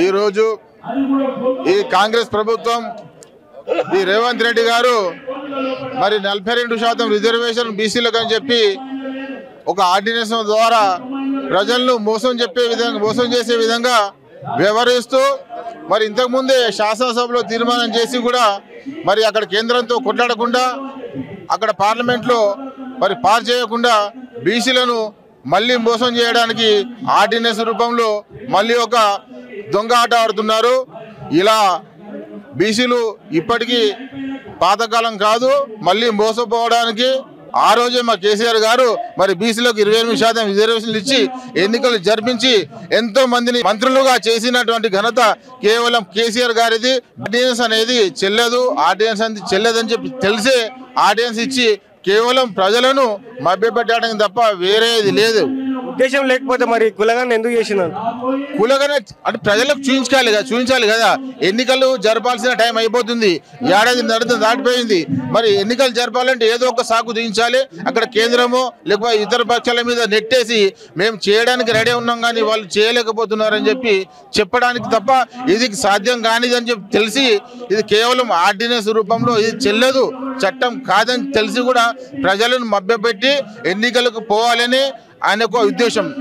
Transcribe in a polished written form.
ఈ రోజు ఈ కాంగ్రెస్ ప్రభుత్వం ఈ రేవంత్ రెడ్డి గారు మరి 42% రిజర్వేషన్ బీసీలకు అని చెప్పి ఒక ఆర్డినెన్స్ ద్వారా ప్రజలను మోసం చేసే విధంగా వ్యవహరిస్తూ మరి ఇంతకుముందే శాసనసభలో తీర్మానం చేసి కూడా మరి అక్కడ కేంద్రంతో కొట్లాడకుండా అక్కడ పార్లమెంట్లో మరి పాస్ చేయకుండా బీసీలను మళ్ళీ మోసం చేయడానికి ఆర్డినెన్స్ రూపంలో మళ్ళీ ఒక దొంగ ఆట ఆడుతున్నారు. ఇలా బీసీలు ఇప్పటికీ పాతకాలం కాదు, మళ్ళీ మోసపోవడానికి ఆ రోజే మా కేసీఆర్ గారు మరి బీసీలకు 28% రిజర్వేషన్లు ఇచ్చి ఎన్నికలు జరిపించి ఎంతో మందిని మంత్రులుగా చేసినటువంటి ఘనత కేవలం కేసీఆర్ గారిది. ఆర్డినెన్స్ అనేది చెల్లదని చెప్పి తెలిసే ఆర్డినెన్స్ ఇచ్చి కేవలం ప్రజలను మభ్యపెట్టడానికి తప్ప వేరేది లేదు. ఉద్దేశం లేకపోతే మరి కులగాన్ని ఎందుకు చేసినారు? కులగానే అంటే ప్రజలకు చూపించాలి కదా. ఎన్నికలు జరపాల్సిన టైం అయిపోతుంది, ఏడాది దాటిపోయింది. మరి ఎన్నికలు జరపాలంటే ఏదో ఒక సాకు దించాలి. అక్కడ కేంద్రము లేకపోతే ఇతర పక్షాల మీద నెట్టేసి మేము చేయడానికి రెడీ ఉన్నాం కానీ వాళ్ళు చేయలేకపోతున్నారని చెప్పి చెప్పడానికి తప్ప ఇది సాధ్యం కానిదని చెప్పి తెలిసి ఇది కేవలం ఆర్డినెన్స్ రూపంలో ఇది చెల్లదు, చట్టం కాదని తెలిసి కూడా ప్రజలను మభ్యపెట్టి ఎన్నికలకు పోవాలని ఆయన ఒక ఉద్దేశం.